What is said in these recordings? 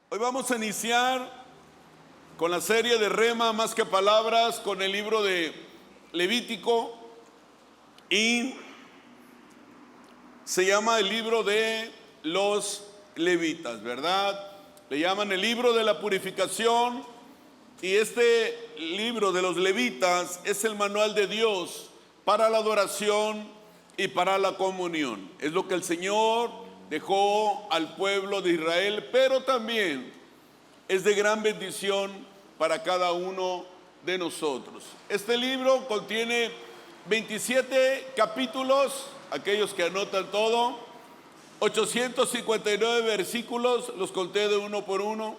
Hoy vamos a iniciar con la serie de Rema más que palabras, con el libro de Levítico, y se llama el libro de los levitas, ¿verdad? Le llaman el libro de la purificación, y este libro de los levitas es el manual de Dios para la adoración y para la comunión. Es lo que el Señor dejó al pueblo de Israel, pero también es de gran bendición para cada uno de nosotros. Este libro contiene 27 capítulos, aquellos que anotan todo, 859 versículos, los conté de uno por uno,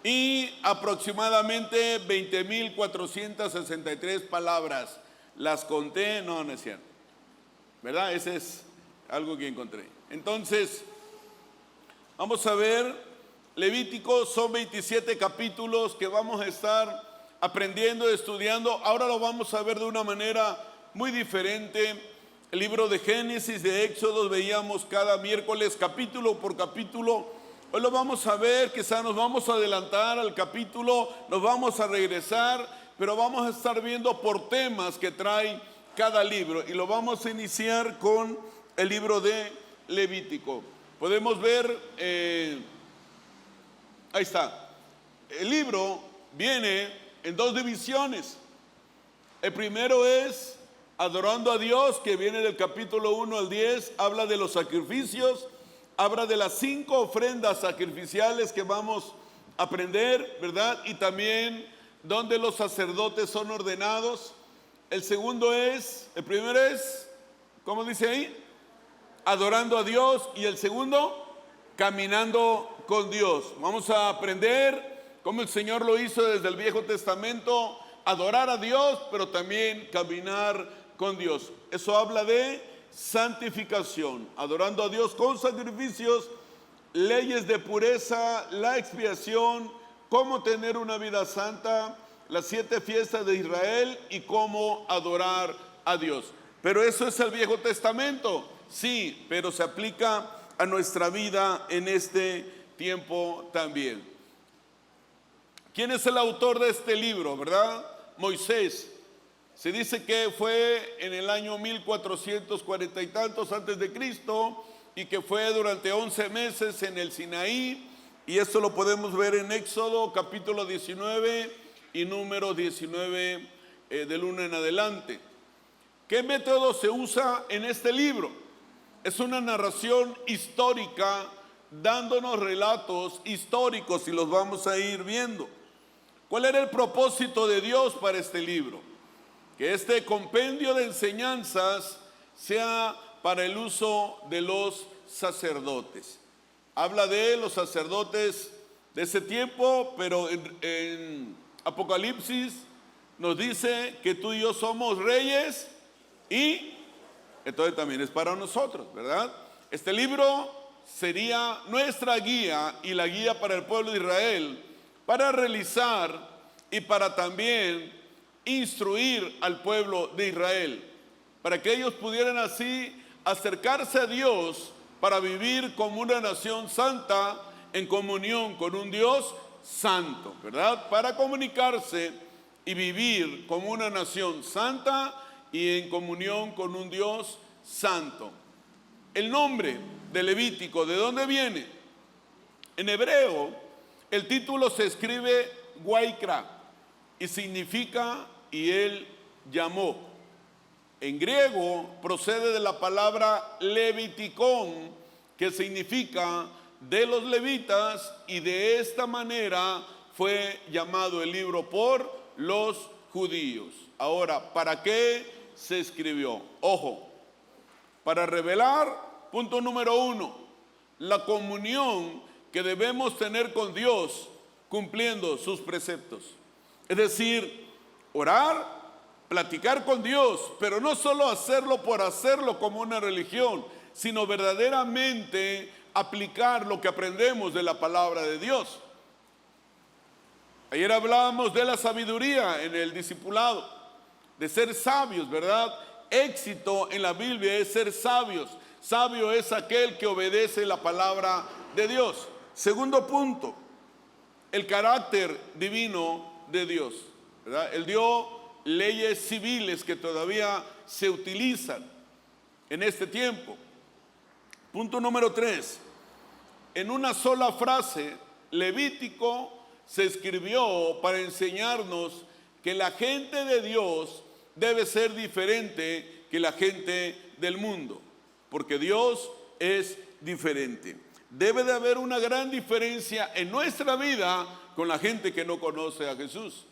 y aproximadamente 20.463 palabras. Las conté, no es cierto, ¿verdad? Ese es algo que encontré. Entonces, vamos a ver. Levítico son 27 capítulos que vamos a estar aprendiendo, estudiando. Ahora lo vamos a ver de una manera muy diferente. El libro de Génesis, de Éxodo, veíamos cada miércoles capítulo por capítulo. Hoy lo vamos a ver, quizá nos vamos a adelantar al capítulo, nos vamos a regresar, pero vamos a estar viendo por temas que trae cada libro. Y lo vamos a iniciar con el libro de Levítico. Podemos ver... Ahí está. El libro viene en dos divisiones. El primero es Adorando a Dios, que viene del capítulo 1 al 10, habla de los sacrificios, habla de las 5 ofrendas sacrificiales que vamos a aprender, ¿verdad? Y también donde los sacerdotes son ordenados. El primero es, ¿cómo dice ahí? Adorando a Dios, y el segundo, caminando con Dios. Vamos a aprender cómo el Señor lo hizo desde el Viejo Testamento, adorar a Dios, pero también caminar con Dios. Eso habla de santificación, adorando a Dios con sacrificios, leyes de pureza, la expiación, cómo tener una vida santa, las 7 fiestas de Israel y cómo adorar a Dios. Pero eso es el Viejo Testamento, sí, pero se aplica a nuestra vida en este tiempo también. ¿Quién es el autor de este libro, verdad? Moisés. Se dice que fue en el año 1440 y tantos antes de Cristo, y que fue durante 11 meses en el Sinaí, y esto lo podemos ver en Éxodo capítulo 19 y número 19 del 1 en adelante. ¿Qué método se usa en este libro? Es una narración histórica, dándonos relatos históricos, y los vamos a ir viendo. ¿Cuál era el propósito de Dios para este libro? Que este compendio de enseñanzas sea para el uso de los sacerdotes. Habla de los sacerdotes de ese tiempo, pero en Apocalipsis nos dice que tú y yo somos reyes, y entonces también es para nosotros, ¿verdad? Este libro sería nuestra guía y la guía para el pueblo de Israel para realizar y para también instruir al pueblo de Israel, para que ellos pudieran así acercarse a Dios para vivir como una nación santa en comunión con un Dios santo, ¿verdad? Para comunicarse y vivir como una nación santa y en comunión con un Dios santo. El nombre de Levítico, ¿de dónde viene? En hebreo, el título se escribe Waikra y significa y él llamó. En griego procede de la palabra leviticón, que significa de los levitas, y de esta manera fue llamado el libro por los judíos. Ahora, ¿para qué se escribió? Ojo, para revelar, punto número 1, la comunión que debemos tener con Dios cumpliendo sus preceptos. Es decir, orar, platicar con Dios, pero no solo hacerlo por hacerlo como una religión, sino verdaderamente aplicar lo que aprendemos de la palabra de Dios. Ayer hablábamos de la sabiduría en el discipulado, de ser sabios, ¿verdad? Éxito en la Biblia es ser sabios. Sabio es aquel que obedece la palabra de Dios. Segundo punto, el carácter divino de Dios, ¿verdad? Él dio leyes civiles que todavía se utilizan en este tiempo. Punto número 3. En una sola frase, Levítico se escribió para enseñarnos que la gente de Dios debe ser diferente que la gente del mundo, porque Dios es diferente. Debe de haber una gran diferencia en nuestra vida con la gente que no conoce a Jesús.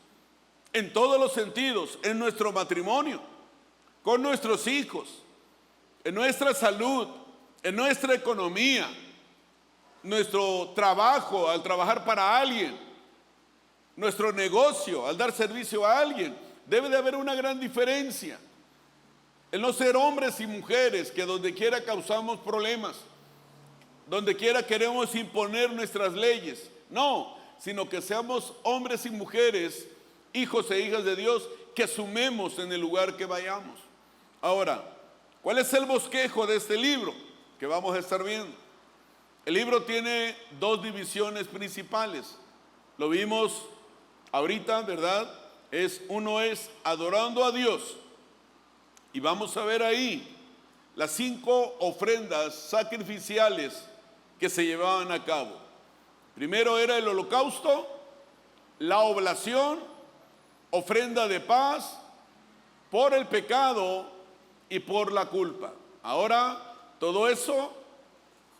En todos los sentidos, en nuestro matrimonio, con nuestros hijos, en nuestra salud, en nuestra economía, nuestro trabajo al trabajar para alguien, nuestro negocio al dar servicio a alguien. Debe de haber una gran diferencia. El no ser hombres y mujeres que donde quiera causamos problemas, donde quiera queremos imponer nuestras leyes. No, sino que seamos hombres y mujeres, hijos e hijas de Dios, que sumemos en el lugar que vayamos. Ahora, ¿cuál es el bosquejo de este libro que vamos a estar viendo? El libro tiene dos divisiones principales. Lo vimos ahorita, ¿verdad? Uno es adorando a Dios. Y vamos a ver ahí las 5 ofrendas sacrificiales que se llevaban a cabo. Primero era el holocausto, la oblación, ofrenda de paz, por el pecado y por la culpa. Ahora, todo eso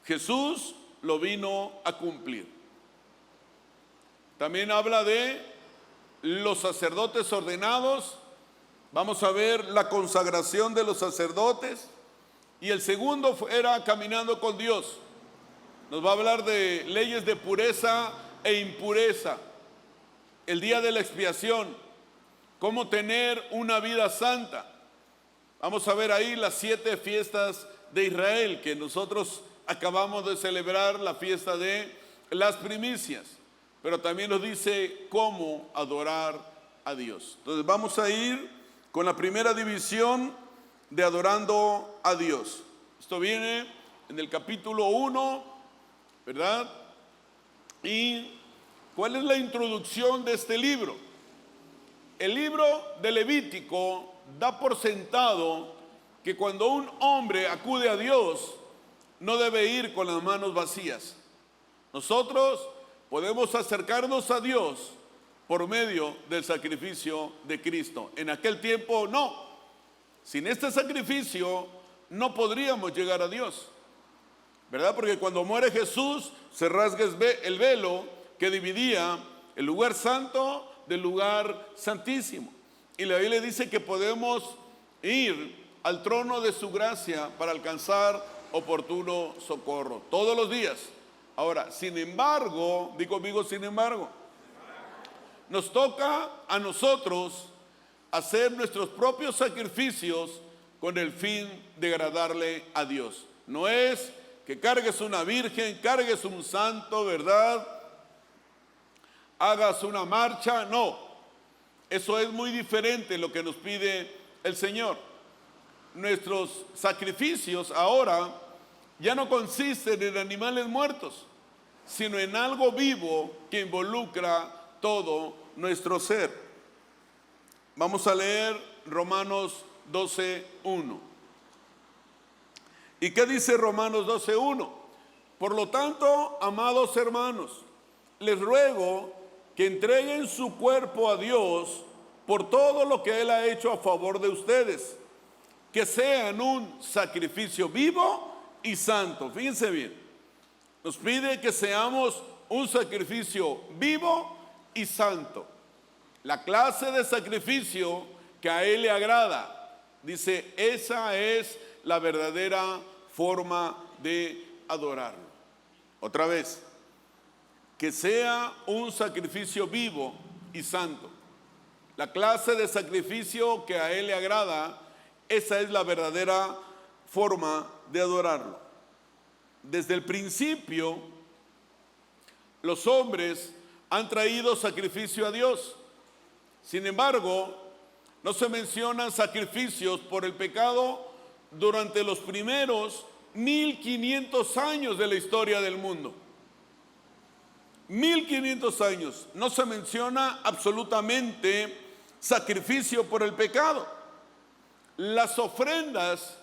Jesús lo vino a cumplir. También habla de los sacerdotes ordenados. Vamos a ver la consagración de los sacerdotes. Y el segundo era caminando con Dios. Nos va a hablar de leyes de pureza e impureza. El día de la expiación. Cómo tener una vida santa. Vamos a ver ahí las 7 fiestas de Israel que nosotros acabamos de celebrar, la fiesta de las primicias. Pero también nos dice cómo adorar a Dios. Entonces vamos a ir con la primera división de adorando a Dios. Esto viene en el capítulo 1, ¿verdad? ¿Y cuál es la introducción de este libro? El libro de Levítico da por sentado que cuando un hombre acude a Dios, no debe ir con las manos vacías. Nosotros podemos acercarnos a Dios por medio del sacrificio de Cristo. En aquel tiempo no. Sin este sacrificio no podríamos llegar a Dios, ¿verdad? Porque cuando muere Jesús se rasga el velo que dividía el lugar santo del lugar santísimo. Y la Biblia dice que podemos ir al trono de su gracia para alcanzar oportuno socorro todos los días. Ahora, sin embargo, di conmigo, sin embargo, nos toca a nosotros hacer nuestros propios sacrificios con el fin de agradarle a Dios. No es que cargues una virgen, cargues un santo, ¿verdad? Hagas una marcha, no. Eso es muy diferente lo que nos pide el Señor. Nuestros sacrificios ahora ya no consisten en animales muertos, sino en algo vivo que involucra todo nuestro ser. Vamos a leer Romanos 12:1. ¿Y qué dice Romanos 12:1? Por lo tanto, amados hermanos, les ruego que entreguen su cuerpo a Dios por todo lo que Él ha hecho a favor de ustedes, que sean un sacrificio vivo y santo. Fíjense bien, nos pide que seamos un sacrificio vivo y santo. La clase de sacrificio que a Él le agrada. Dice, esa es la verdadera forma de adorarlo. Otra vez, que sea un sacrificio vivo y santo. La clase de sacrificio que a Él le agrada, esa es la verdadera forma de adorarlo. Desde el principio, los hombres han traído sacrificio a Dios. Sin embargo, no se mencionan sacrificios por el pecado durante los primeros 1500 años de la historia del mundo. 1500 años, no se menciona absolutamente sacrificio por el pecado. Las ofrendas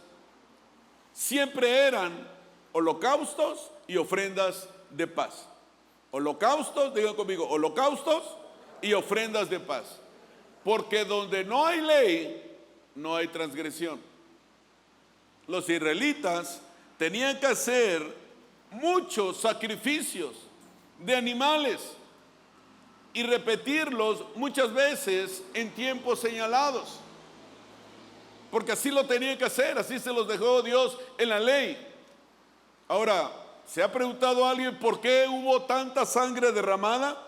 siempre eran holocaustos y ofrendas de paz. Holocaustos, digan conmigo, holocaustos y ofrendas de paz. Porque donde no hay ley, no hay transgresión. Los israelitas tenían que hacer muchos sacrificios de animales y repetirlos muchas veces en tiempos señalados, porque así lo tenían que hacer, así se los dejó Dios en la ley. Ahora, ¿se ha preguntado a alguien por qué hubo tanta sangre derramada?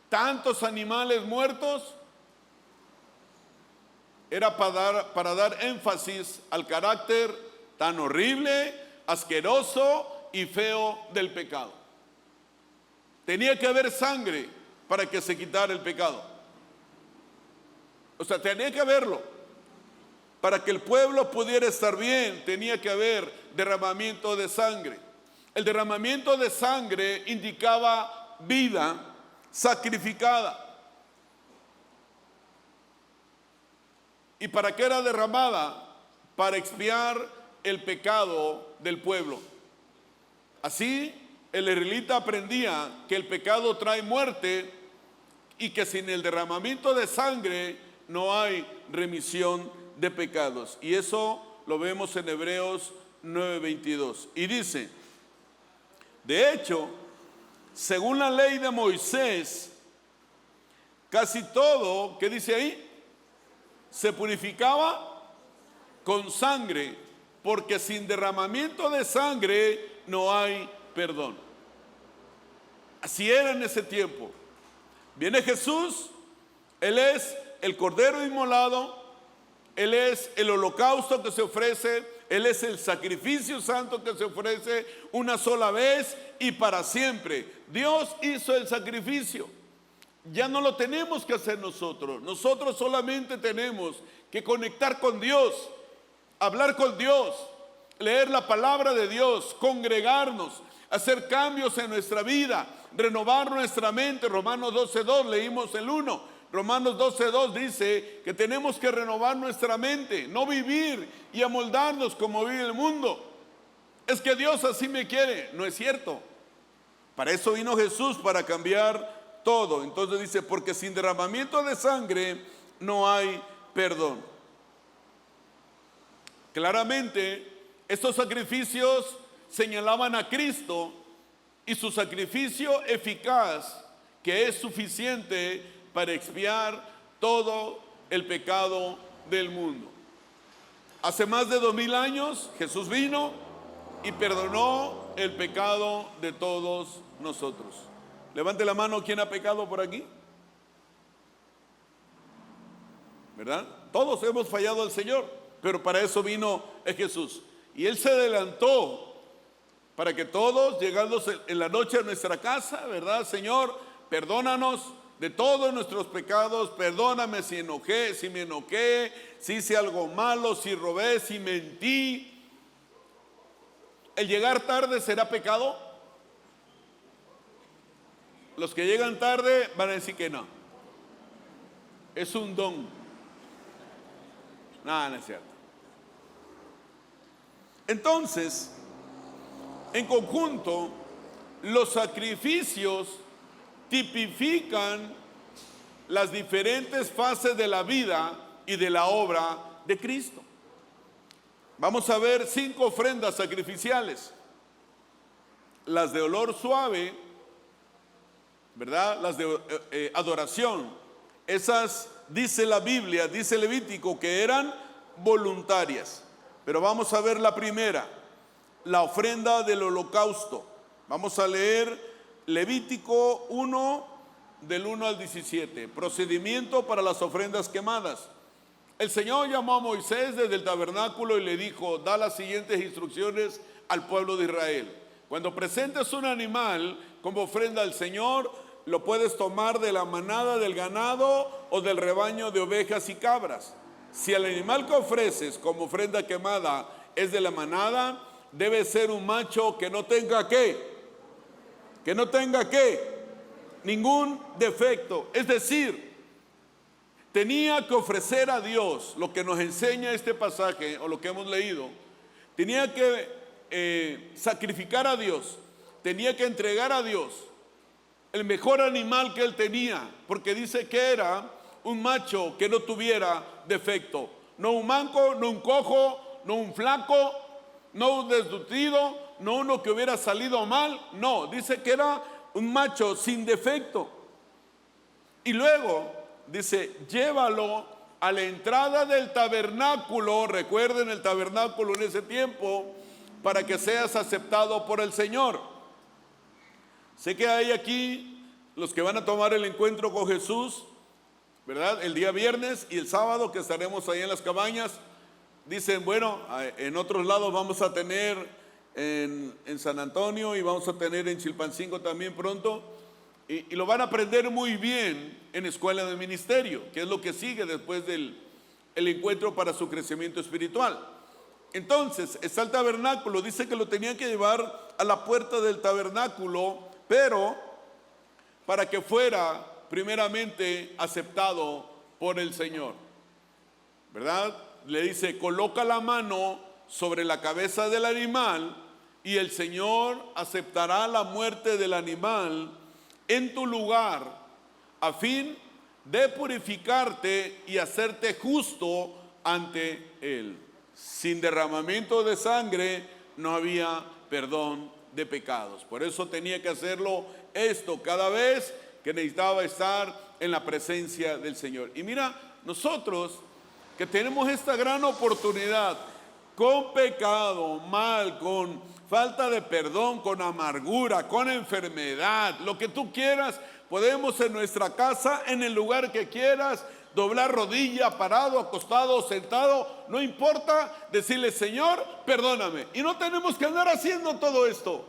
¿Tantos animales muertos? Era para dar énfasis al carácter tan horrible, asqueroso y feo del pecado. Tenía que haber sangre para que se quitara el pecado. O sea, tenía que haberlo. Para que el pueblo pudiera estar bien, tenía que haber derramamiento de sangre. El derramamiento de sangre indicaba vida sacrificada. ¿Y para qué era derramada? Para expiar el pecado del pueblo. Así, el israelita aprendía que el pecado trae muerte y que sin el derramamiento de sangre no hay remisión de pecados. Y eso lo vemos en Hebreos 9:22. Y dice, de hecho, según la ley de Moisés, casi todo, ¿qué dice ahí? Se purificaba con sangre, porque sin derramamiento de sangre no hay perdón. Así era en ese tiempo. Viene Jesús, Él es el Cordero inmolado, Él es el holocausto que se ofrece, Él es el sacrificio santo que se ofrece una sola vez y para siempre. Dios hizo el sacrificio. Ya no lo tenemos que hacer nosotros. Nosotros solamente tenemos que conectar con Dios, hablar con Dios, leer la palabra de Dios, congregarnos, hacer cambios en nuestra vida, renovar nuestra mente. Romanos 12:2, leímos el 1. Romanos 12:2 dice que tenemos que renovar nuestra mente, no vivir y amoldarnos como vive el mundo. Es que Dios así me quiere. No es cierto. Para eso vino Jesús, para cambiar todo. Entonces dice, porque sin derramamiento de sangre no hay perdón. Claramente, estos sacrificios señalaban a Cristo y su sacrificio eficaz, que es suficiente para expiar todo el pecado del mundo. Hace más de 2000 años Jesús vino y perdonó el pecado de todos nosotros. Levante la mano, ¿quién ha pecado por aquí? ¿Verdad? Todos hemos fallado al Señor, pero para eso vino Jesús. Y Él se adelantó para que todos, llegando en la noche a nuestra casa, ¿verdad? Señor, perdónanos de todos nuestros pecados, perdóname si me enojé, si hice algo malo, si robé, si mentí. ¿El llegar tarde será pecado? Los que llegan tarde van a decir que no. Es un don. No es cierto. Entonces, en conjunto, los sacrificios tipifican las diferentes fases de la vida y de la obra de Cristo. Vamos a ver 5 ofrendas sacrificiales. Las de olor suave, ¿verdad? Las de adoración. Esas, dice la Biblia, dice Levítico, que eran voluntarias. Pero vamos a ver la primera, la ofrenda del holocausto. Vamos a leer Levítico 1, del 1 al 17. Procedimiento para las ofrendas quemadas. El Señor llamó a Moisés desde el tabernáculo y le dijo, da las siguientes instrucciones al pueblo de Israel. Cuando presentes un animal como ofrenda al Señor, lo puedes tomar de la manada del ganado o del rebaño de ovejas y cabras. Si el animal que ofreces como ofrenda quemada es de la manada, debe ser un macho que no tenga ¿qué? Que no tenga ¿qué? ningún defecto. Es decir, tenía que ofrecer a Dios lo que nos enseña este pasaje o lo que hemos leído. Tenía que sacrificar a Dios, tenía que entregar a Dios el mejor animal que él tenía, porque dice que era un macho que no tuviera defecto. No un manco, no un cojo, no un flaco, no un desnutrido, no uno que hubiera salido mal. No, dice que era un macho sin defecto. Y luego dice, llévalo a la entrada del tabernáculo. Recuerden el tabernáculo en ese tiempo, para que seas aceptado por el Señor. Sé que hay aquí los que van a tomar el encuentro con Jesús, ¿verdad? El día viernes y el sábado que estaremos ahí en las cabañas. Dicen, bueno, en otros lados vamos a tener en San Antonio y vamos a tener en Chilpancingo también pronto. Y lo van a aprender muy bien en escuela de ministerio, que es lo que sigue después del encuentro para su crecimiento espiritual. Entonces, está el tabernáculo. Dice que lo tenían que llevar a la puerta del tabernáculo, pero para que fuera primeramente aceptado por el Señor, ¿verdad? Le dice, coloca la mano sobre la cabeza del animal y el Señor aceptará la muerte del animal en tu lugar, a fin de purificarte y hacerte justo ante Él. Sin derramamiento de sangre no había perdón de pecados. Por eso tenía que hacerlo esto cada vez que necesitaba estar en la presencia del Señor. Y mira, nosotros que tenemos esta gran oportunidad, con pecado, mal, con falta de perdón, con amargura, con enfermedad, lo que tú quieras, podemos en nuestra casa, en el lugar que quieras, doblar rodilla, parado, acostado, sentado, no importa, decirle, Señor, perdóname. Y no tenemos que andar haciendo todo esto.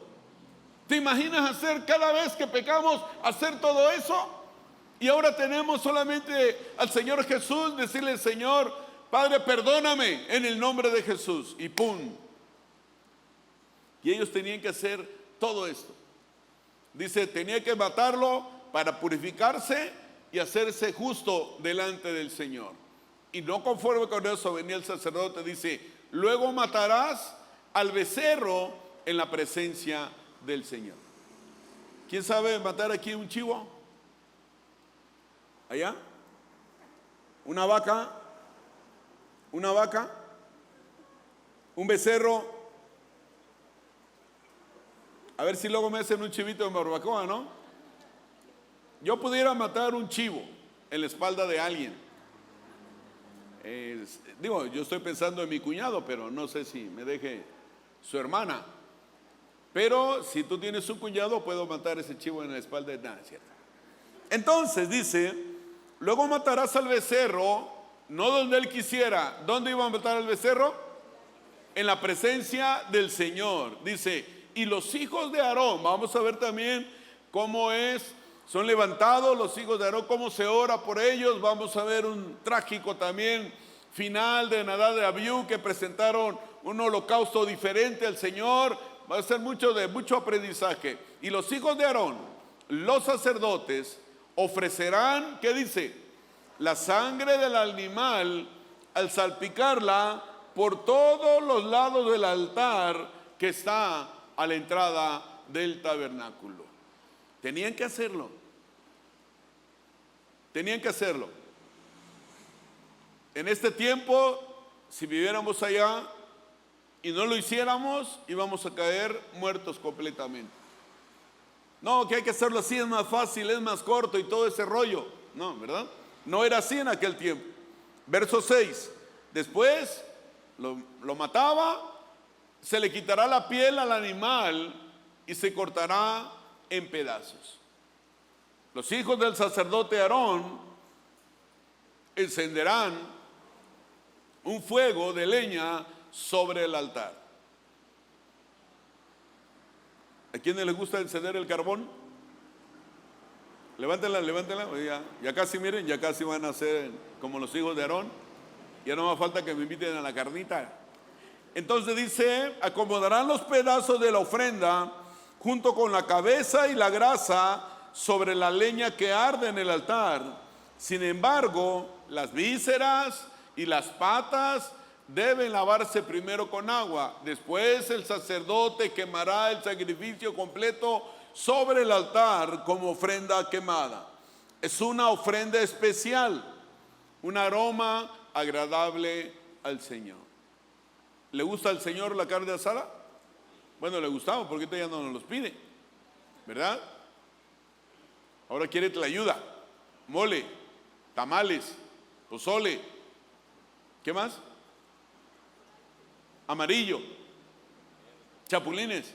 ¿Te imaginas hacer cada vez que pecamos, hacer todo eso? Y ahora tenemos solamente al Señor Jesús, decirle, Señor, Padre, perdóname en el nombre de Jesús. Y ¡pum! Y ellos tenían que hacer todo esto. Dice, tenía que matarlo para purificarse y hacerse justo delante del Señor. Y no conforme con eso venía el sacerdote, dice, luego matarás al becerro en la presencia del Señor. ¿Quién sabe matar aquí un chivo? ¿Allá? ¿Una vaca? ¿Una vaca? ¿Un becerro? A ver si luego me hacen un chivito de barbacoa, ¿no? Yo pudiera matar un chivo en la espalda de alguien. Yo estoy pensando en mi cuñado, pero no sé si me deje su hermana. Pero si tú tienes un cuñado, puedo matar ese chivo en la espalda de nadie, ¿cierto? Entonces dice, luego matarás al becerro, no donde él quisiera. ¿Dónde iba a matar al becerro? En la presencia del Señor. Dice, y los hijos de Aarón, vamos a ver también cómo son levantados los hijos de Aarón, cómo se ora por ellos. Vamos a ver un trágico también final de Nadab y Abiú, que presentaron un holocausto diferente al Señor. Va a ser mucho aprendizaje. Y los hijos de Aarón, los sacerdotes, ofrecerán, ¿qué dice? La sangre del animal al salpicarla por todos los lados del altar que está a la entrada del tabernáculo. Tenían que hacerlo. Tenían que hacerlo. En este tiempo, si viviéramos allá y no lo hiciéramos, íbamos a caer muertos completamente. No, que hay que hacerlo así, es más fácil, es más corto y todo ese rollo. No, ¿verdad? No era así en aquel tiempo. Verso 6. Después lo mataba, se le quitará la piel al animal y se cortará en pedazos. Los hijos del sacerdote Aarón encenderán un fuego de leña sobre el altar. ¿A quiénes les gusta encender el carbón? Levántenla. Ya casi, miren, ya casi van a ser como los hijos de Aarón. Ya no me falta que me inviten a la carnita. Entonces dice, acomodarán los pedazos de la ofrenda junto con la cabeza y la grasa sobre la leña que arde en el altar. Sin embargo, las vísceras y las patas deben lavarse primero con agua. Después el sacerdote quemará el sacrificio completo sobre el altar como ofrenda quemada. Es una ofrenda especial, un aroma agradable al Señor. ¿Le gusta al Señor la carne asada? Bueno, le gustaba, porque ahorita ya no nos los pide, ¿verdad? Ahora quiere tlayuda, mole, tamales, pozole. ¿Qué más? Amarillo, chapulines,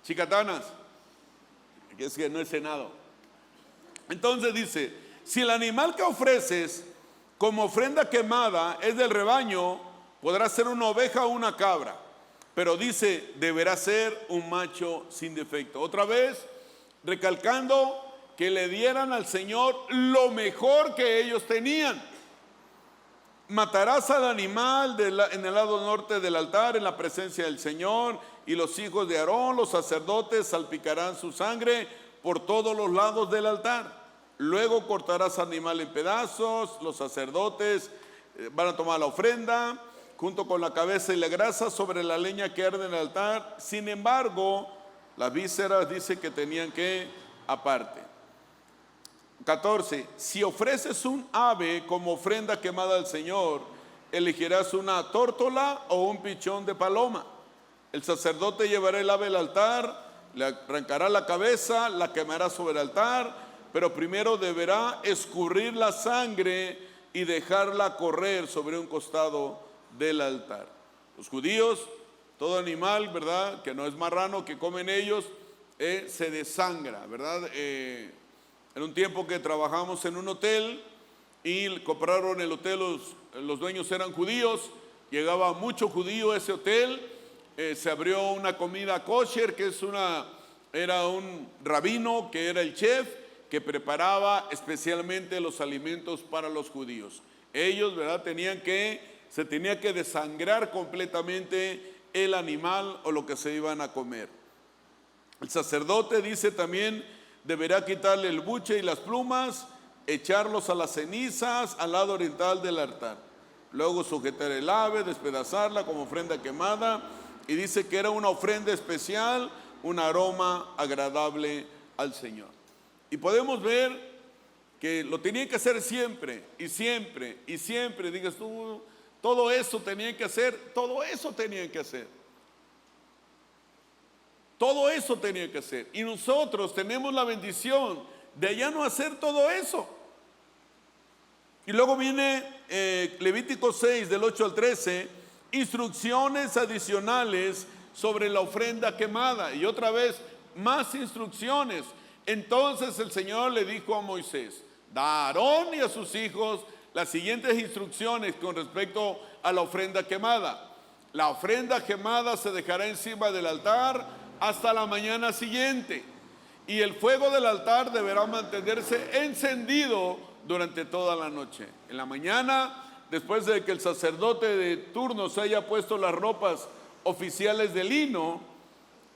chicatanas. Es que no he cenado. Entonces dice, si el animal que ofreces como ofrenda quemada es del rebaño, podrá ser una oveja o una cabra. Pero dice, deberá ser un macho sin defecto. Otra vez, recalcando que le dieran al Señor lo mejor que ellos tenían. Matarás al animal en el lado norte del altar en la presencia del Señor, y los hijos de Aarón, los sacerdotes, salpicarán su sangre por todos los lados del altar. Luego cortarás al animal en pedazos, los sacerdotes van a tomar la ofrenda junto con la cabeza y la grasa sobre la leña que arde en el altar. Sin embargo, las vísceras dice que tenían que aparte. 14. Si ofreces un ave como ofrenda quemada al Señor, elegirás una tórtola o un pichón de paloma. El sacerdote llevará el ave al altar, le arrancará la cabeza, la quemará sobre el altar, pero primero deberá escurrir la sangre y dejarla correr sobre un costado del altar. Los judíos, todo animal, ¿verdad?, que no es marrano, que comen ellos, se desangra, ¿verdad? En un tiempo que trabajamos en un hotel y compraron el hotel, los dueños eran judíos, llegaba mucho judío a ese hotel, se abrió una comida kosher, que era un rabino que era el chef, que preparaba especialmente los alimentos para los judíos. Ellos, ¿verdad?, se tenía que desangrar completamente el animal o lo que se iban a comer. El sacerdote, dice también, deberá quitarle el buche y las plumas, echarlos a las cenizas al lado oriental del altar. Luego sujetar el ave, despedazarla como ofrenda quemada, y dice que era una ofrenda especial, un aroma agradable al Señor. Y podemos ver que lo tenían que hacer siempre, y siempre, y siempre. Digas tú, todo eso tenían que hacer, todo eso tenían que hacer. Todo eso tenía que hacer. Y nosotros tenemos la bendición de ya no hacer todo eso. Y luego viene Levítico 6, del 8 al 13, instrucciones adicionales sobre la ofrenda quemada. Y otra vez, más instrucciones. Entonces el Señor le dijo a Moisés, da a Aarón y a sus hijos las siguientes instrucciones con respecto a la ofrenda quemada. La ofrenda quemada se dejará encima del altar hasta la mañana siguiente, y el fuego del altar deberá mantenerse encendido durante toda la noche. En la mañana, después de que el sacerdote de turno se haya puesto las ropas oficiales de lino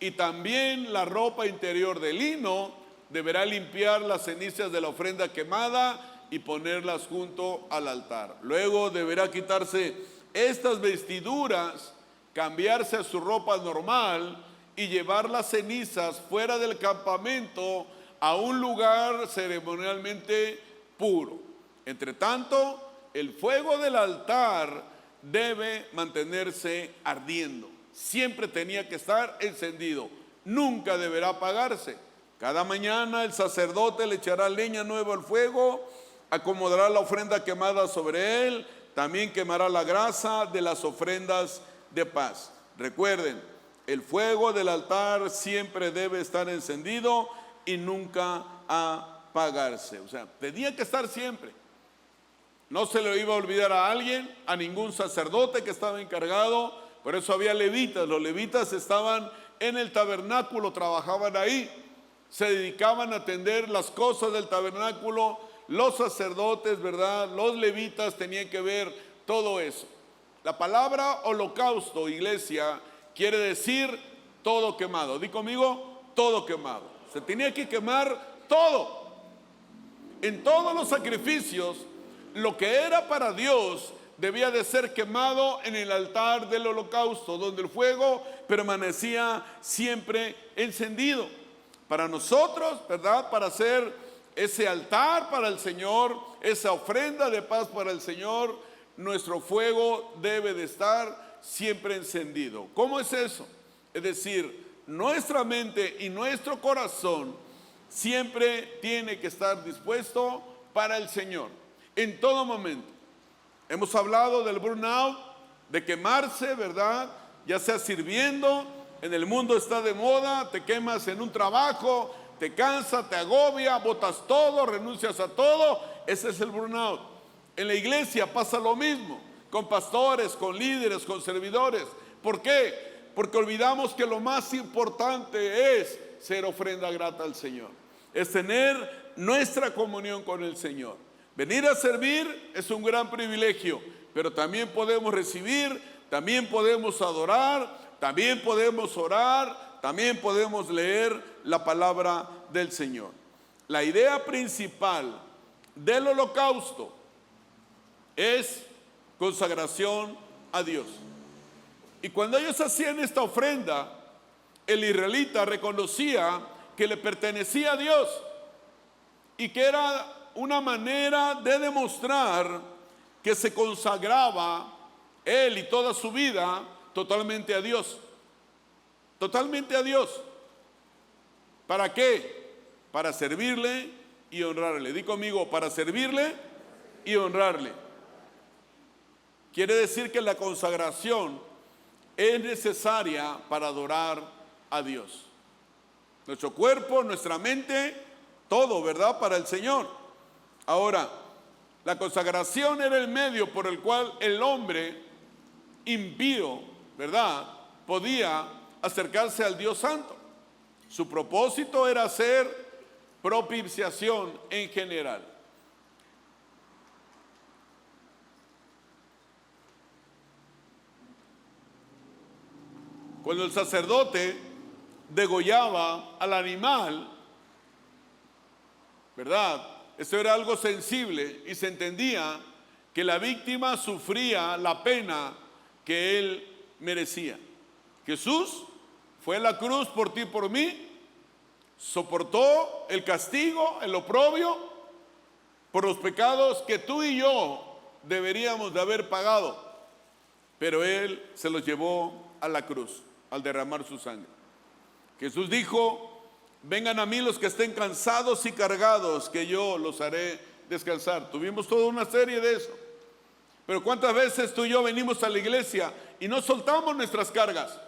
y también la ropa interior de lino, deberá limpiar las cenizas de la ofrenda quemada y ponerlas junto al altar. Luego deberá quitarse estas vestiduras, cambiarse a su ropa normal y llevar las cenizas fuera del campamento a un lugar ceremonialmente puro. Entre tanto, el fuego del altar debe mantenerse ardiendo. Siempre tenía que estar encendido, nunca deberá apagarse. Cada mañana el sacerdote le echará leña nueva al fuego, acomodará la ofrenda quemada sobre él, también quemará la grasa de las ofrendas de paz. Recuerden, el fuego del altar siempre debe estar encendido y nunca apagarse. O sea, tenía que estar siempre. No se le iba a olvidar a alguien, a ningún sacerdote que estaba encargado. Por eso había levitas. Los levitas estaban en el tabernáculo, trabajaban ahí. Se dedicaban a atender las cosas del tabernáculo. Los sacerdotes, ¿verdad?, los levitas tenían que ver todo eso. La palabra holocausto, iglesia, quiere decir todo quemado. Di conmigo, todo quemado. Se tenía que quemar todo. En todos los sacrificios, lo que era para Dios debía de ser quemado en el altar del holocausto, donde el fuego permanecía siempre encendido. Para nosotros, ¿verdad? Para hacer ese altar para el Señor, esa ofrenda de paz para el Señor, nuestro fuego debe de estar siempre encendido. ¿Cómo es eso? Es decir, nuestra mente y nuestro corazón siempre tiene que estar dispuesto para el Señor, en todo momento. Hemos hablado del burnout, de quemarse, ¿verdad? Ya sea sirviendo, en el mundo está de moda, te quemas en un trabajo, te cansa, te agobia, botas todo, renuncias a todo. Ese es el burnout. En la iglesia pasa lo mismo, con pastores, con líderes, con servidores. ¿Por qué? Porque olvidamos que lo más importante es ser ofrenda grata al Señor. Es tener nuestra comunión con el Señor. Venir a servir es un gran privilegio, pero también podemos recibir, también podemos adorar, también podemos orar, también podemos leer la palabra del Señor. La idea principal del holocausto es consagración a Dios. Y cuando ellos hacían esta ofrenda, el israelita reconocía que le pertenecía a Dios y que era una manera de demostrar que se consagraba él y toda su vida totalmente a Dios. Totalmente a Dios. ¿Para qué? Para servirle y honrarle. Di conmigo, para servirle y honrarle. Quiere decir que la consagración es necesaria para adorar a Dios. Nuestro cuerpo, nuestra mente, todo, ¿verdad? Para el Señor. Ahora, la consagración era el medio por el cual el hombre impío, ¿verdad?, podía acercarse al Dios Santo. Su propósito era hacer propiciación en general. Cuando el sacerdote degollaba al animal, ¿verdad? Eso era algo sensible y se entendía que la víctima sufría la pena que él merecía. Jesús fue a la cruz por ti y por mí, soportó el castigo, el oprobio, por los pecados que tú y yo deberíamos de haber pagado, pero él se los llevó a la cruz al derramar su sangre. Jesús dijo: vengan a mí los que estén cansados y cargados, que yo los haré descansar. Tuvimos toda una serie de eso. Pero ¿cuántas veces tú y yo venimos a la iglesia y no soltamos nuestras cargas?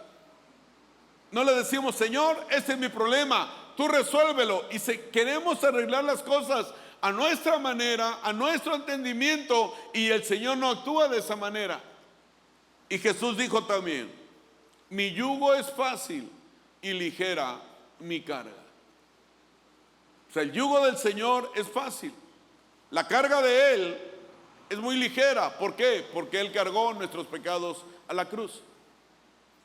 No le decimos: Señor, este es mi problema, tú resuélvelo. Y queremos arreglar las cosas a nuestra manera, a nuestro entendimiento, y el Señor no actúa de esa manera. Y Jesús dijo también: mi yugo es fácil y ligera mi carga. O sea, el yugo del Señor es fácil. La carga de Él es muy ligera. ¿Por qué? Porque Él cargó nuestros pecados a la cruz.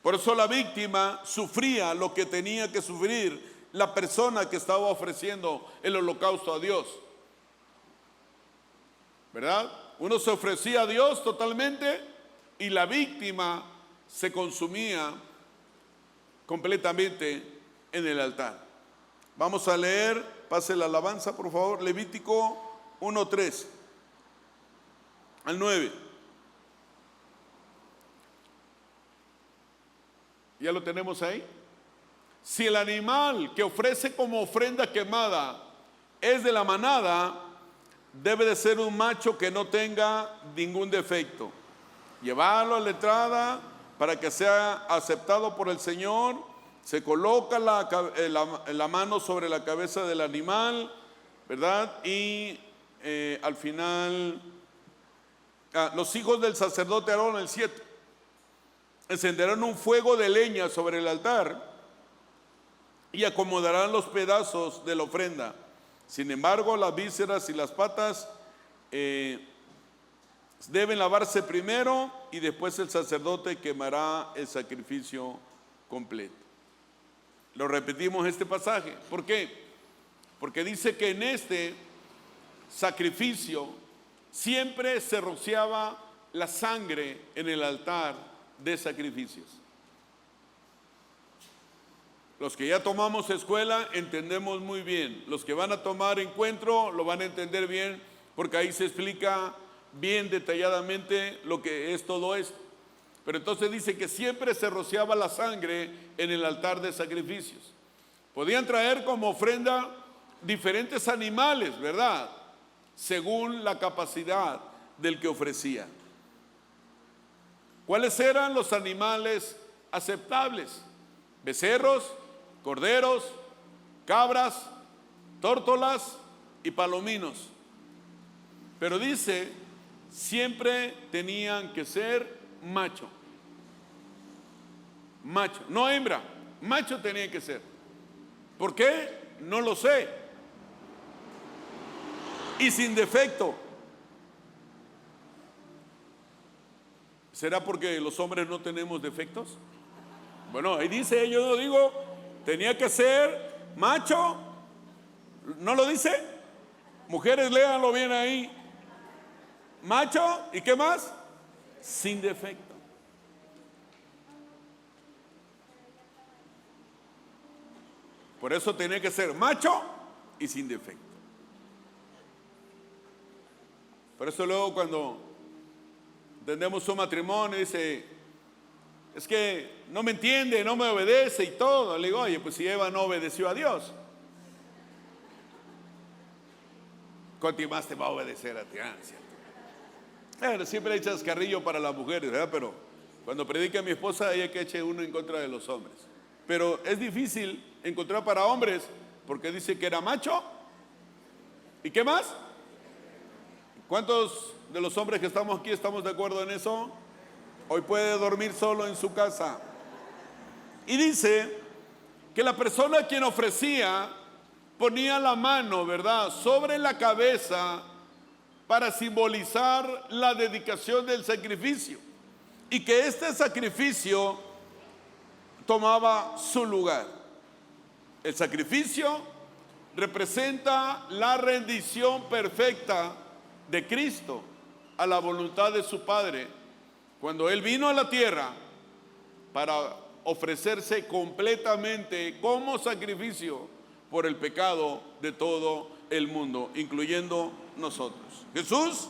Por eso la víctima sufría lo que tenía que sufrir la persona que estaba ofreciendo el holocausto a Dios. ¿Verdad? Uno se ofrecía a Dios totalmente y la víctima se consumía completamente en el altar. Vamos a leer, pase la alabanza por favor, Levítico 1:3 al 9. ¿Ya lo tenemos ahí? Si el animal que ofrece como ofrenda quemada es de la manada, debe de ser un macho que no tenga ningún defecto. Llevarlo a la entrada para que sea aceptado por el Señor. Se coloca la mano sobre la cabeza del animal, ¿verdad? Y al final, los hijos del sacerdote Aarón, el 7, encenderán un fuego de leña sobre el altar y acomodarán los pedazos de la ofrenda. Sin embargo, las vísceras y las patas deben lavarse primero y después el sacerdote quemará el sacrificio completo. Lo repetimos este pasaje. ¿Por qué? porque dice que en este sacrificio siempre se rociaba la sangre en el altar de sacrificios. Los que ya tomamos escuela entendemos muy bien. Los que van a tomar encuentro lo van a entender bien, porque ahí se explica bien detalladamente lo que es todo esto. Pero entonces dice que siempre se rociaba la sangre en el altar de sacrificios. Podían traer como ofrenda diferentes animales, ¿verdad? Según la capacidad del que ofrecía. ¿Cuáles eran los animales aceptables? Becerros, corderos, cabras, tórtolas y palominos. Pero dice, siempre tenían que ser macho. Macho, no hembra, macho tenía que ser. ¿Por qué? No lo sé. Y sin defecto. ¿Será porque los hombres no tenemos defectos? Bueno, ahí dice, yo no digo, tenía que ser macho. ¿No lo dice? Mujeres, léanlo bien ahí. Macho, ¿y qué más? Sin defecto. Por eso tenía que ser macho y sin defecto. Por eso luego cuando tenemos un matrimonio dice, es que no me entiende, no me obedece y todo. Le digo, oye, pues si Eva no obedeció a Dios, ¿cuánto más te va a obedecer a ti? Claro, siempre hay chascarrillo para las mujeres, ¿verdad? Pero cuando predica mi esposa, ella que eche uno en contra de los hombres. Pero es difícil encontrar para hombres, porque dice que era macho. ¿Y qué más? ¿Cuántos de los hombres que estamos aquí estamos de acuerdo en eso? Hoy puede dormir solo en su casa. Y dice que la persona quien ofrecía ponía la mano, ¿verdad?, sobre la cabeza para simbolizar la dedicación del sacrificio. Y que este sacrificio tomaba su lugar. El sacrificio representa la rendición perfecta de Cristo a la voluntad de su Padre, cuando Él vino a la tierra para ofrecerse completamente como sacrificio por el pecado de todo el mundo, incluyendo nosotros. Jesús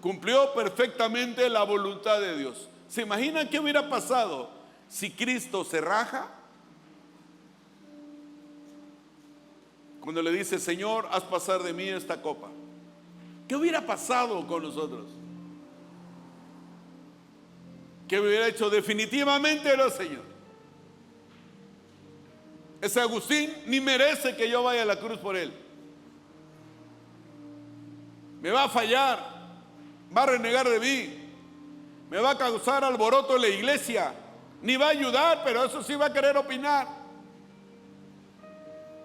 cumplió perfectamente la voluntad de Dios. ¿Se imagina qué hubiera pasado si Cristo se raja? Cuando le dice, Señor, haz pasar de mí esta copa. ¿Qué hubiera pasado con nosotros? ¿Qué hubiera hecho? Definitivamente no, Señor. Ese Agustín ni merece que yo vaya a la cruz por él. Me va a fallar, va a renegar de mí, me va a causar alboroto en la iglesia, ni va a ayudar, pero eso sí va a querer opinar.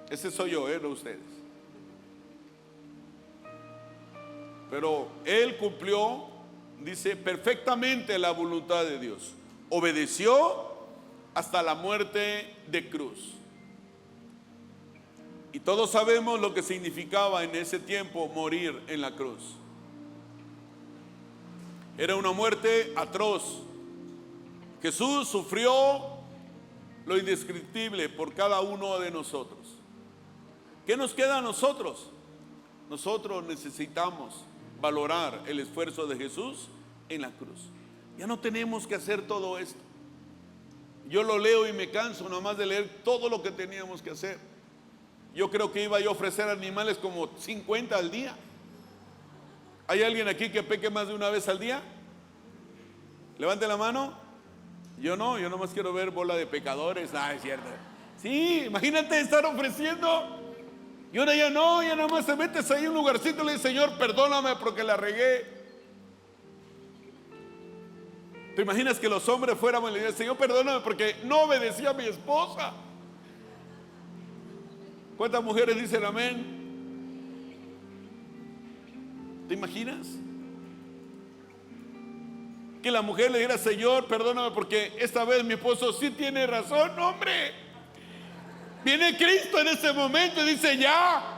Ese soy yo, no ustedes. Pero Él cumplió, dice, perfectamente la voluntad de Dios. Obedeció hasta la muerte de cruz. Y todos sabemos lo que significaba en ese tiempo morir en la cruz. Era una muerte atroz. Jesús sufrió lo indescriptible por cada uno de nosotros. ¿Qué nos queda a nosotros? Nosotros necesitamos valorar el esfuerzo de Jesús en la cruz. Ya no tenemos que hacer todo esto. Yo lo leo y me canso nomás de leer todo lo que teníamos que hacer. Yo creo que iba yo a ofrecer animales como 50 al día. ¿Hay alguien aquí que peque más de una vez al día? Levante la mano. Yo no, yo nomás quiero ver bola de pecadores. Ah, es cierto. Sí, imagínate estar ofreciendo. Y ahora ya no, ya nada más te metes ahí en un lugarcito y le dices, Señor, perdóname porque la regué. ¿Te imaginas que los hombres fuéramos y le dijeran, Señor, perdóname porque no obedecí a mi esposa? ¿Cuántas mujeres dicen amén? ¿Te imaginas? Que la mujer le dijera, Señor, perdóname porque esta vez mi esposo sí tiene razón, hombre. Viene Cristo en ese momento y dice: ya.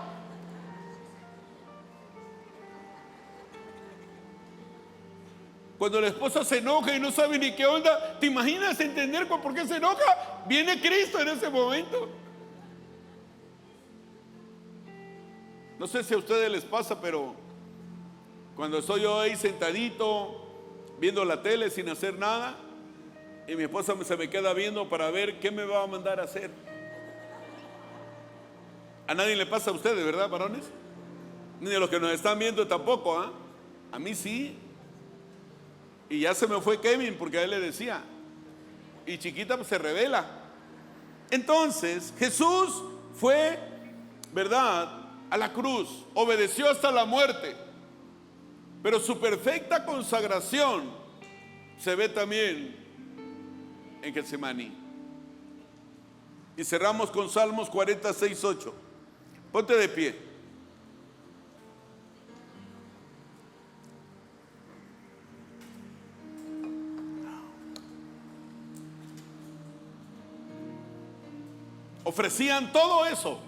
Cuando la esposa se enoja y no sabe ni qué onda, ¿te imaginas entender por qué se enoja? Viene Cristo en ese momento. No sé si a ustedes les pasa, pero cuando estoy yo ahí sentadito viendo la tele sin hacer nada y mi esposa se me queda viendo para ver qué me va a mandar a hacer. A nadie le pasa a ustedes, ¿verdad, varones? Ni a los que nos están viendo tampoco, ¿ah? A mí sí. Y ya se me fue Kevin porque a él le decía. Y chiquita pues se revela. Entonces Jesús fue, ¿verdad?, a la cruz, obedeció hasta la muerte, pero su perfecta consagración se ve también en Getsemaní. Y cerramos con Salmos 46:8. Ponte de pie. Ofrecían todo eso.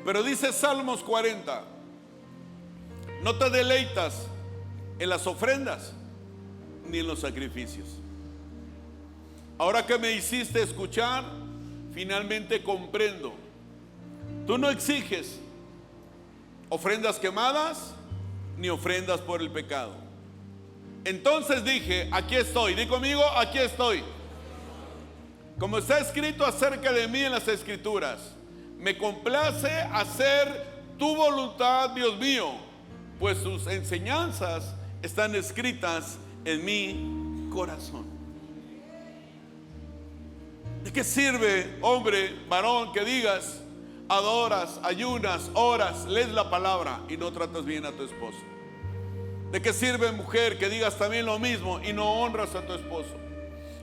Pero dice Salmos 40: no te deleitas en las ofrendas ni en los sacrificios. Ahora que me hiciste escuchar, finalmente comprendo. Tú no exiges ofrendas quemadas ni ofrendas por el pecado. Entonces dije: aquí estoy. Di conmigo: aquí estoy. Como está escrito acerca de mí en las Escrituras, me complace hacer tu voluntad, Dios mío, pues tus enseñanzas están escritas en mi corazón. ¿De qué sirve, hombre, varón, que digas, adoras, ayunas, oras, lees la palabra y no tratas bien a tu esposo? ¿De qué sirve, mujer, que digas también lo mismo y no honras a tu esposo?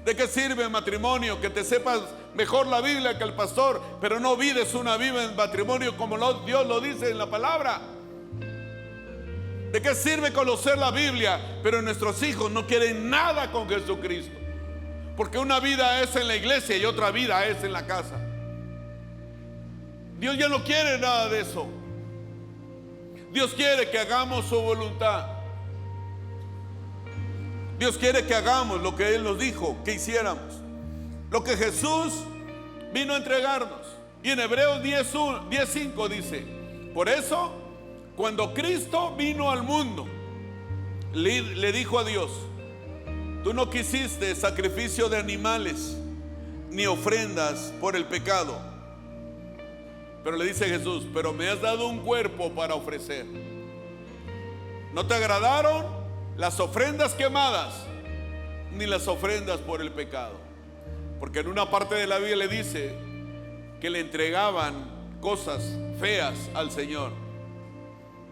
¿De qué sirve, matrimonio, que te sepas mejor la Biblia que el pastor, pero no vives una vida en matrimonio como Dios lo dice en la palabra? ¿De qué sirve conocer la Biblia, pero nuestros hijos no quieren nada con Jesucristo? Porque una vida es en la iglesia y otra vida es en la casa. Dios ya no quiere nada de eso. Dios quiere que hagamos su voluntad. Dios quiere que hagamos lo que Él nos dijo que hiciéramos, lo que Jesús vino a entregarnos. Y en Hebreos 10:5 dice: por eso, cuando Cristo vino al mundo, le dijo a Dios: tú no quisiste sacrificio de animales ni ofrendas por el pecado. Pero le dice Jesús: pero me has dado un cuerpo para ofrecer. No te agradaron las ofrendas quemadas ni las ofrendas por el pecado. Porque en una parte de la Biblia le dice que le entregaban cosas feas al Señor.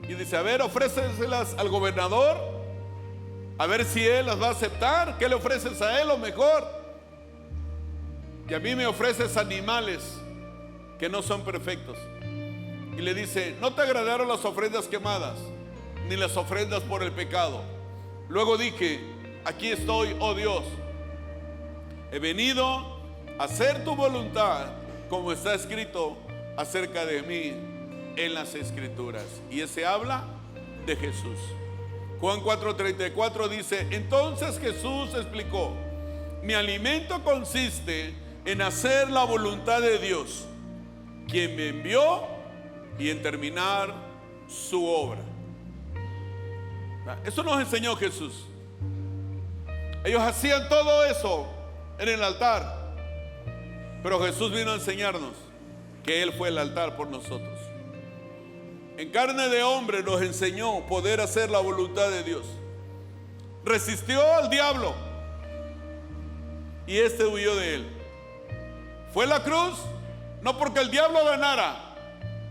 Y dice: a ver, ofréceselas al gobernador, a ver si él las va a aceptar. ¿Qué le ofreces a él? Lo mejor. Y a mí me ofreces animales que no son perfectos. Y le dice: no te agradaron las ofrendas quemadas ni las ofrendas por el pecado. Luego dije: aquí estoy, oh Dios, he venido a hacer tu voluntad, como está escrito acerca de mí en las Escrituras. Y ese habla de Jesús. Juan 4:34 dice: entonces Jesús explicó: mi alimento consiste en hacer la voluntad de Dios, quien me envió, y en terminar su obra. Eso nos enseñó Jesús. Ellos hacían todo eso en el altar, pero Jesús vino a enseñarnos que Él fue el altar por nosotros. En carne de hombre nos enseñó poder hacer la voluntad de Dios. Resistió al diablo y éste huyó de él. Fue a la cruz no porque el diablo ganara,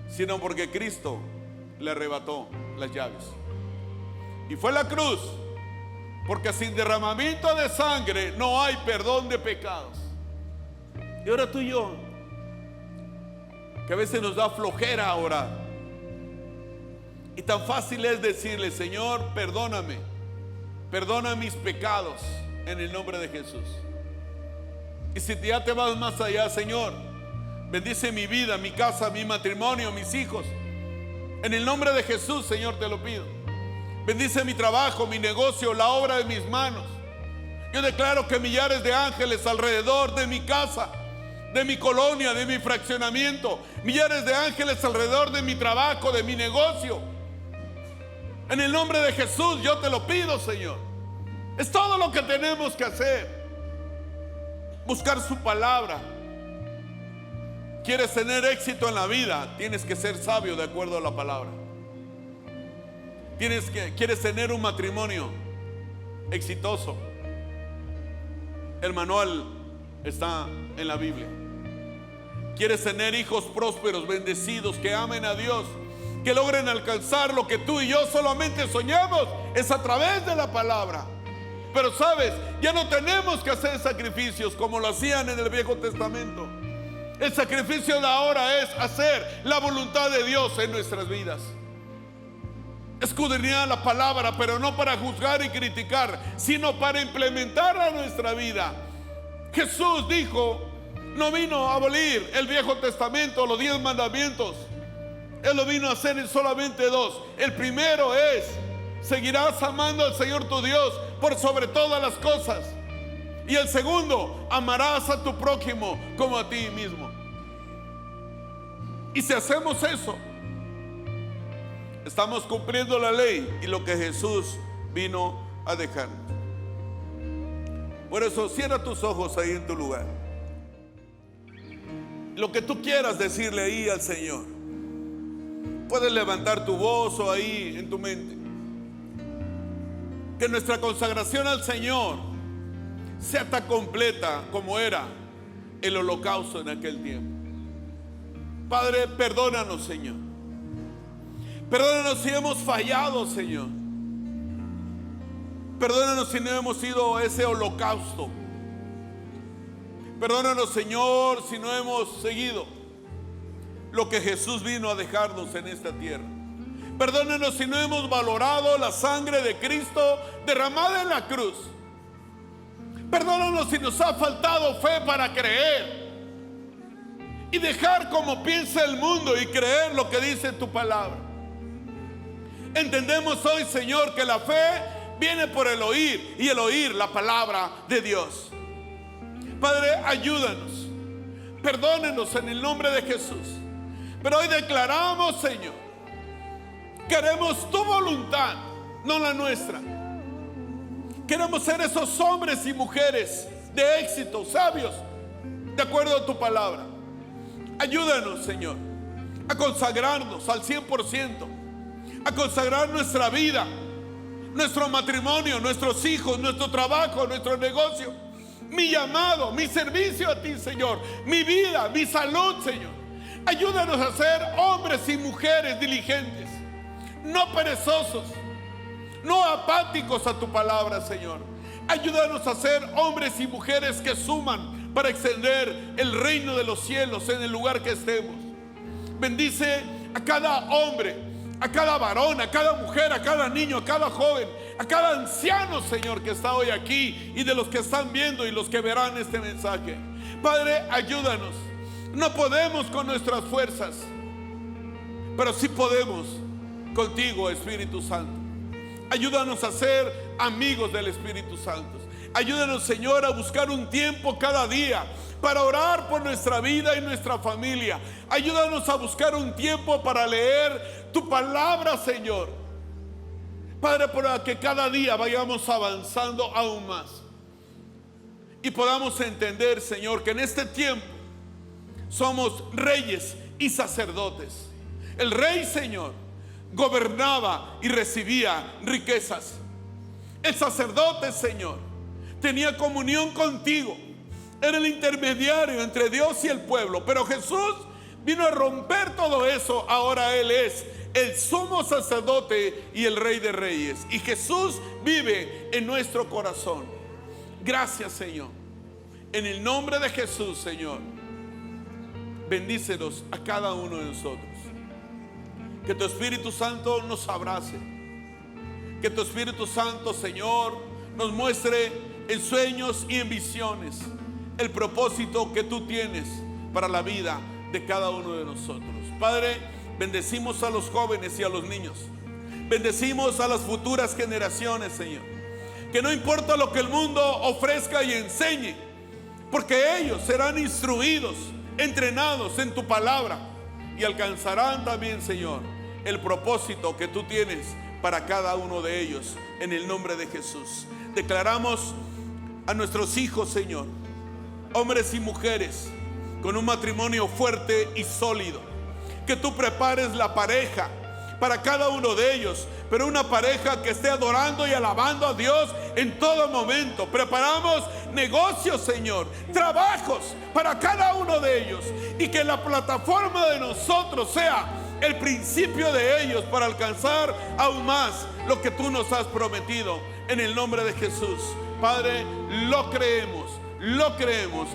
sino porque Cristo le arrebató las llaves. Y fue a la cruz porque sin derramamiento de sangre no hay perdón de pecados. Y ahora tú y yo, que a veces nos da flojera orar, y tan fácil es decirle: Señor, perdóname, perdona mis pecados en el nombre de Jesús. Y si ya te vas más allá: Señor, Bendice mi vida, mi casa, mi matrimonio, mis hijos. En el nombre de Jesús, Señor, te lo pido. Bendice mi trabajo, mi negocio, la obra de mis manos. Yo declaro que millares de ángeles alrededor de mi casa, de mi colonia, de mi fraccionamiento, millares de ángeles alrededor de mi trabajo, de mi negocio. En el nombre de Jesús yo te lo pido, Señor. Es todo lo que tenemos que hacer. Buscar su palabra. ¿Quieres tener éxito en la vida? Tienes que ser sabio de acuerdo a la palabra. ¿Quieres tener un matrimonio exitoso? El manual está en la Biblia. ¿Quieres tener hijos prósperos, bendecidos, que amen a Dios, que logren alcanzar lo que tú y yo solamente soñamos? Es a través de la palabra. Pero sabes, ya no tenemos que hacer sacrificios como lo hacían en el Viejo Testamento. El sacrificio de ahora es hacer la voluntad de Dios en nuestras vidas. Escudriñar la palabra, pero no para juzgar y criticar, sino para implementarla en nuestra vida. Jesús dijo, no vino a abolir el Viejo Testamento, los 10 mandamientos. Él lo vino a hacer en solamente 2. El primero es: seguirás amando al Señor tu Dios por sobre todas las cosas. Y el segundo: amarás a tu prójimo como a ti mismo. Y si hacemos eso, estamos cumpliendo la ley y lo que Jesús vino a dejar. Por eso cierra tus ojos ahí en tu lugar. Lo que tú quieras decirle ahí al Señor. Puedes levantar tu voz o ahí en tu mente. Que nuestra consagración al Señor sea tan completa como era el holocausto en aquel tiempo. Padre, perdónanos, Señor. Perdónanos si hemos fallado, Señor. Perdónanos si no hemos sido ese holocausto. Perdónanos, Señor, si no hemos seguido lo que Jesús vino a dejarnos en esta tierra. Perdónanos si no hemos valorado la sangre de Cristo derramada en la cruz. Perdónanos si nos ha faltado fe para creer y dejar como piensa el mundo y creer lo que dice tu palabra. Entendemos hoy, Señor, que la fe viene por el oír, y el oír la palabra de Dios. Padre, ayúdanos, perdónenos en el nombre de Jesús. Pero hoy declaramos, Señor, queremos tu voluntad, no la nuestra. Queremos ser esos hombres y mujeres de éxito, sabios, de acuerdo a tu palabra. Ayúdanos, Señor, a consagrarnos al 100%, a consagrar nuestra vida, nuestro matrimonio, nuestros hijos, nuestro trabajo, nuestro negocio, mi llamado, mi servicio a ti, Señor, mi vida, mi salud, Señor. Ayúdanos a ser hombres y mujeres diligentes, no perezosos, no apáticos a tu palabra, Señor. Ayúdanos a ser hombres y mujeres que suman para extender el reino de los cielos en el lugar que estemos. Bendice a cada hombre, a cada varón, a cada mujer, a cada niño, a cada joven, a cada anciano, Señor, que está hoy aquí, y de los que están viendo y los que verán este mensaje. Padre, ayúdanos. No podemos con nuestras fuerzas, pero sí podemos contigo, Espíritu Santo. Ayúdanos a ser amigos del Espíritu Santo. Ayúdanos, Señor, a buscar un tiempo cada día para orar por nuestra vida y nuestra familia. Ayúdanos a buscar un tiempo para leer tu palabra, Señor. Padre, para que cada día vayamos avanzando aún más y podamos entender, Señor, que en este tiempo somos reyes y sacerdotes. El rey, Señor, gobernaba y recibía riquezas. El sacerdote, Señor, tenía comunión contigo. Era el intermediario entre Dios y el pueblo. Pero Jesús vino a romper todo eso. Ahora Él es el sumo sacerdote y el Rey de Reyes. Y Jesús vive en nuestro corazón. Gracias, Señor. En el nombre de Jesús, Señor, bendícenos a cada uno de nosotros. Que tu Espíritu Santo nos abrace. Que tu Espíritu Santo, Señor, nos muestre en sueños y en visiones el propósito que tú tienes para la vida de cada uno de nosotros. Padre, bendecimos a los jóvenes y a los niños. Bendecimos a las futuras generaciones, Señor. Que no importa lo que el mundo ofrezca y enseñe, porque ellos serán instruidos, entrenados en tu palabra y alcanzarán también, Señor, el propósito que tú tienes para cada uno de ellos. En el nombre de Jesús declaramos a nuestros hijos, Señor, hombres y mujeres con un matrimonio fuerte y sólido. Que tú prepares la pareja para cada uno de ellos, pero una pareja que esté adorando y alabando a Dios en todo momento. Preparamos negocios, Señor, trabajos para cada uno de ellos, y que la plataforma de nosotros sea el principio de ellos para alcanzar aún más lo que tú nos has prometido. En el nombre de Jesús, Padre, lo creemos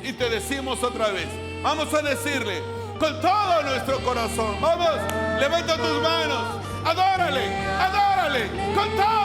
y te decimos otra vez. Vamos a decirle con todo nuestro corazón. Vamos, levanta tus manos, adórale con todo